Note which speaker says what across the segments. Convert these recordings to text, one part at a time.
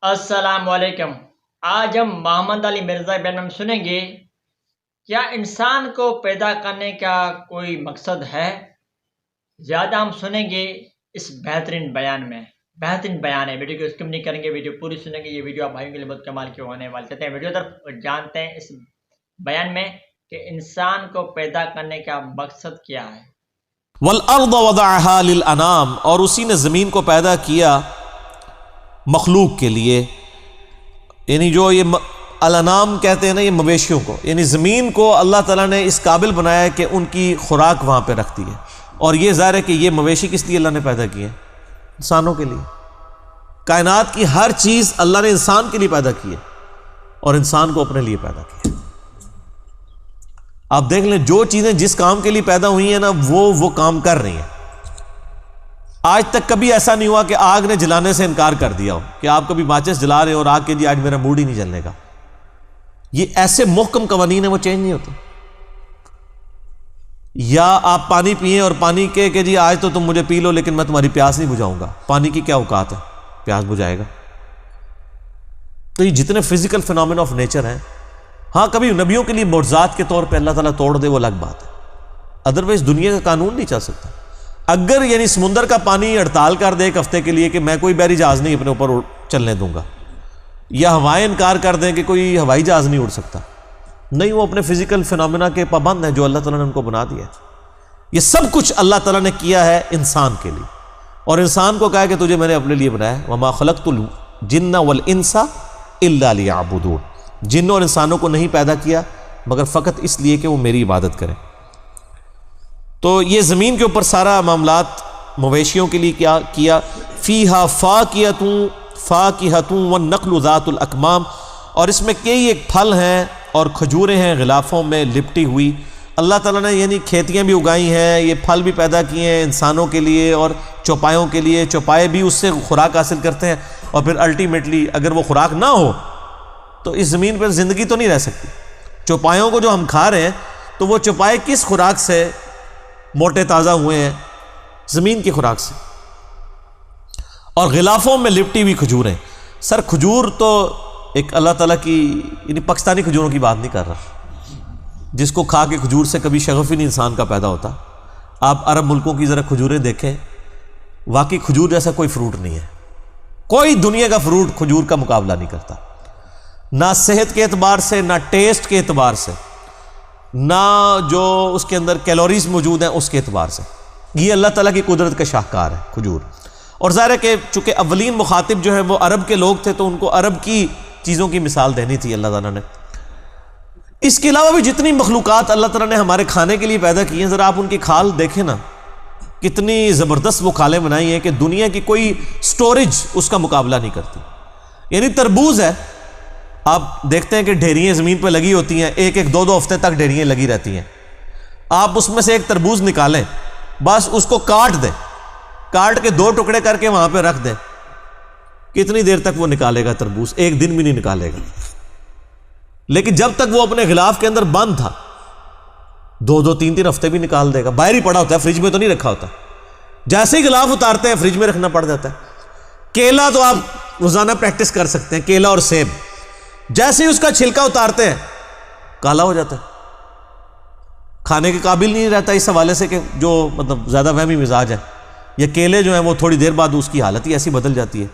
Speaker 1: السلام علیکم۔ آج ہم محمد علی مرزا بیان میں سنیں گے، کیا انسان کو پیدا کرنے کا کوئی مقصد ہے؟ زیادہ ہم سنیں گے اس بہترین بیان میں۔ بہترین بیان ہے، ویڈیو کو اسکپ نہیں کریں گے، ویڈیو پوری سنیں گے۔ یہ ویڈیو آپ بھائیوں کے لیے بہت کمال کی ہونے والی ہے۔ ویڈیو طرف جانتے ہیں اس بیان میں کہ انسان کو پیدا کرنے کا مقصد کیا ہے۔
Speaker 2: وَالْأَرْضَ وَضَعَهَا لِلْأَنَامِ، اور اسی نے زمین کو پیدا کیا مخلوق کے لیے، یعنی جو یہ الانام کہتے ہیں نا، یہ مویشیوں کو، یعنی زمین کو اللہ تعالیٰ نے اس قابل بنایا ہے کہ ان کی خوراک وہاں پہ رکھتی ہے۔ اور یہ ظاہر ہے کہ یہ مویشی کس لیے اللہ نے پیدا کیے؟ انسانوں کے لیے۔ کائنات کی ہر چیز اللہ نے انسان کے لیے پیدا کی ہے اور انسان کو اپنے لیے پیدا کیا۔ آپ دیکھ لیں، جو چیزیں جس کام کے لیے پیدا ہوئی ہیں نا، وہ کام کر رہی ہیں۔ آج تک کبھی ایسا نہیں ہوا کہ آگ نے جلانے سے انکار کر دیا ہو، کہ آپ کبھی ماچس جلا رہے ہو اور آگ کے جی آج میرا موڈ ہی نہیں جلنے کا۔ یہ ایسے محکم قوانین ہیں، وہ چینج نہیں ہوتے۔ یا آپ پانی پئیں اور پانی کے کہ جی آج تو تم مجھے پی لو لیکن میں تمہاری پیاس نہیں بجھاؤں گا۔ پانی کی کیا اوقات ہے؟ پیاس بجھائے گا۔ تو یہ جتنے فزیکل فینومین آف نیچر ہیں، ہاں کبھی نبیوں کے لیے معجزات کے طور پہ اللہ تعالیٰ توڑ دے، وہ الگ بات ہے۔ ادروائز دنیا کا قانون نہیں چل سکتا۔ اگر یعنی سمندر کا پانی ہڑتال کر دے ایک ہفتے کے لیے کہ میں کوئی بحری جہاز نہیں اپنے اوپر چلنے دوں گا، یا ہوائیں انکار کر دیں کہ کوئی ہوائی جہاز نہیں اڑ سکتا، نہیں، وہ اپنے فزیکل فینومینا کے پابند ہیں جو اللہ تعالیٰ نے ان کو بنا دیا ہے۔ یہ سب کچھ اللہ تعالیٰ نے کیا ہے انسان کے لیے، اور انسان کو کہا کہ تجھے میں نے اپنے لیے بنایا ہے۔ وَمَا خَلَقْتُ الْجِنَّ وَالْإِنسَ إِلَّا لِيَعْبُدُونَ، جنوں اور انسانوں کو نہیں پیدا کیا مگر فقط اس لیے کہ وہ میری عبادت کریں۔ تو یہ زمین کے اوپر سارا معاملات مویشیوں کے لیے کیا کیا۔ فیہا فاکہۃ والنخل ذات الاکمام، اور اس میں کئی ایک پھل ہیں اور کھجوریں ہیں غلافوں میں لپٹی ہوئی۔ اللہ تعالیٰ نے یعنی کھیتیاں بھی اگائی ہیں، یہ پھل بھی پیدا کیے ہیں انسانوں کے لیے اور چوپایوں کے لیے۔ چوپائے بھی اس سے خوراک حاصل کرتے ہیں، اور پھر الٹیمیٹلی اگر وہ خوراک نہ ہو تو اس زمین پر زندگی تو نہیں رہ سکتی۔ چوپایوں کو جو ہم کھا رہے ہیں تو وہ چوپائے کس خوراک سے موٹے تازہ ہوئے ہیں؟ زمین کی خوراک سے۔ اور غلافوں میں لپٹی ہوئی کھجوریں۔ سر کھجور تو ایک اللہ تعالیٰ کی، یعنی پاکستانی کھجوروں کی بات نہیں کر رہا، جس کو کھا کے کھجور سے کبھی شغف ہی نہیں انسان کا پیدا ہوتا۔ آپ عرب ملکوں کی ذرا کھجوریں دیکھیں، واقعی کھجور جیسا کوئی فروٹ نہیں ہے۔ کوئی دنیا کا فروٹ کھجور کا مقابلہ نہیں کرتا، نہ صحت کے اعتبار سے، نہ ٹیسٹ کے اعتبار سے، نہ جو اس کے اندر کیلوریز موجود ہیں اس کے اعتبار سے۔ یہ اللہ تعالیٰ کی قدرت کا شاہکار ہے کھجور۔ اور ظاہر ہے کہ چونکہ اولین مخاطب جو ہیں وہ عرب کے لوگ تھے، تو ان کو عرب کی چیزوں کی مثال دینی تھی اللہ تعالیٰ نے۔ اس کے علاوہ بھی جتنی مخلوقات اللہ تعالیٰ نے ہمارے کھانے کے لیے پیدا کی ہیں، ذرا آپ ان کی کھال دیکھیں نا، کتنی زبردست وہ کھالیں بنائی ہیں کہ دنیا کی کوئی سٹوریج اس کا مقابلہ نہیں کرتی۔ یعنی تربوز ہے، آپ دیکھتے ہیں کہ ڈھیریاں زمین پہ لگی ہوتی ہیں، ایک ایک دو دو ہفتے تک ڈھیریاں لگی رہتی ہیں۔ آپ اس میں سے ایک تربوز نکالیں، بس اس کو کاٹ دیں، کاٹ کے دو ٹکڑے کر کے وہاں پہ رکھ دیں، کتنی دیر تک وہ نکالے گا تربوز؟ ایک دن بھی نہیں نکالے گا۔ لیکن جب تک وہ اپنے غلاف کے اندر بند تھا، دو دو تین تین ہفتے بھی نکال دے گا۔ باہر ہی پڑا ہوتا ہے، فریج میں تو نہیں رکھا ہوتا۔ جیسے ہی غلاف اتارتے ہیں فریج میں رکھنا پڑ جاتا ہے۔ کیلا تو آپ روزانہ پریکٹس کر سکتے ہیں، کیلا اور سیب، جیسے ہی اس کا چھلکا اتارتے ہیں کالا ہو جاتا ہے، کھانے کے قابل نہیں رہتا۔ اس حوالے سے کہ جو مطلب زیادہ وہمی مزاج ہے، یا کیلے جو ہیں وہ تھوڑی دیر بعد اس کی حالت ہی ایسی بدل جاتی ہے،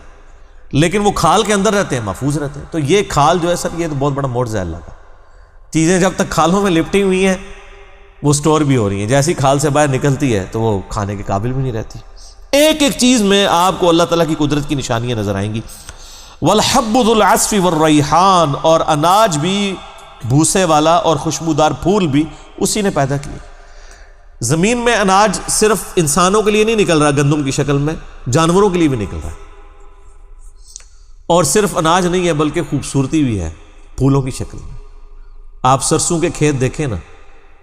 Speaker 2: لیکن وہ کھال کے اندر رہتے ہیں، محفوظ رہتے ہیں۔ تو یہ کھال جو ہے سر، یہ تو بہت بڑا معجزہ ہے اللہ کا۔ چیزیں جب تک کھالوں میں لپٹی ہوئی ہیں وہ سٹور بھی ہو رہی ہیں، جیسی کھال سے باہر نکلتی ہے تو وہ کھانے کے قابل بھی نہیں رہتی۔ ایک ایک چیز میں آپ کو اللہ تعالیٰ کی قدرت کی نشانیاں نظر آئیں گی۔ وَالْحَبُّ ذُو الْعَصْفِ وَالرَّيْحَانُ، اور اناج بھی بھوسے والا اور خوشبودار پھول بھی اسی نے پیدا کیے۔ زمین میں اناج صرف انسانوں کے لیے نہیں نکل رہا گندم کی شکل میں، جانوروں کے لیے بھی نکل رہا ہے۔ اور صرف اناج نہیں ہے بلکہ خوبصورتی بھی ہے پھولوں کی شکل میں۔ آپ سرسوں کے کھیت دیکھیں نا،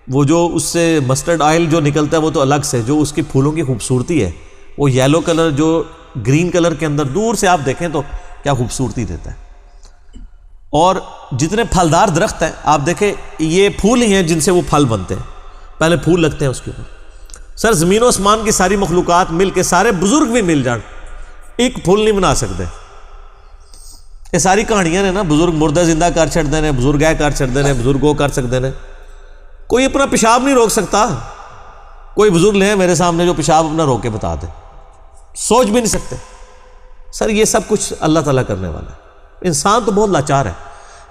Speaker 2: وہ جو اس سے مسٹرڈ آئل جو نکلتا ہے وہ تو الگ سے، جو اس کی پھولوں کی خوبصورتی ہے، وہ یلو کلر جو گرین کلر کے اندر دور سے آپ دیکھیں تو کیا خوبصورتی دیتا ہے۔ اور جتنے پھلدار درخت ہیں آپ دیکھیں، یہ پھول ہی ہیں جن سے وہ پھل بنتے ہیں، پہلے پھول لگتے ہیں اس کے اوپر۔ سر زمین و آسمان کی ساری مخلوقات مل کے، سارے بزرگ بھی مل جان، ایک پھول نہیں بنا سکتے۔ یہ ساری کہانیاں نے نا، بزرگ مردہ زندہ کر چھڑتے ہیں، بزرگ ہے کر چھڑتے ہیں، بزرگ وہ کر سکتے ہیں. کوئی اپنا پیشاب نہیں روک سکتا. کوئی بزرگ لیں میرے سامنے جو پیشاب اپنا روک کے بتا دے، سوچ بھی نہیں سکتے. سر یہ سب کچھ اللہ تعالیٰ کرنے والا ہے. انسان تو بہت لاچار ہے.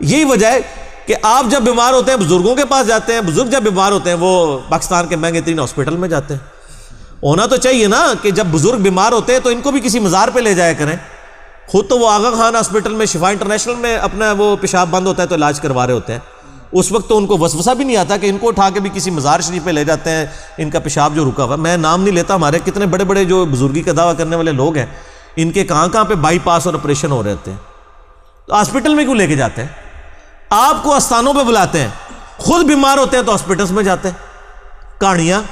Speaker 2: یہی وجہ ہے کہ آپ جب بیمار ہوتے ہیں بزرگوں کے پاس جاتے ہیں، بزرگ جب بیمار ہوتے ہیں وہ پاکستان کے مہنگے ترین ہاسپٹل میں جاتے ہیں. ہونا تو چاہیے نا کہ جب بزرگ بیمار ہوتے ہیں تو ان کو بھی کسی مزار پہ لے جایا کریں. خود تو وہ آغا خان ہاسپٹل میں، شفا انٹرنیشنل میں اپنا وہ پیشاب بند ہوتا ہے تو علاج کروا رہے ہوتے ہیں. اس وقت تو ان کو وسوسہ بھی نہیں آتا کہ ان کو اٹھا کے بھی کسی مزار شریف پہ لے جاتے ہیں، ان کا پیشاب جو رکا ہوا. میں نام نہیں لیتا، ہمارے کتنے بڑے بڑے جو بزرگی کا دعویٰ کرنے والے لوگ ہیں، ان کے کہاں پہ بائی پاس اور آپریشن ہو رہے ہوتے ہیں. تو ہاسپٹل میں کیوں لے کے جاتے ہیں؟ آپ کو استانوں پہ بلاتے ہیں، خود بیمار ہوتے ہیں تو ہاسپٹلس میں جاتے ہیں. کہانیاں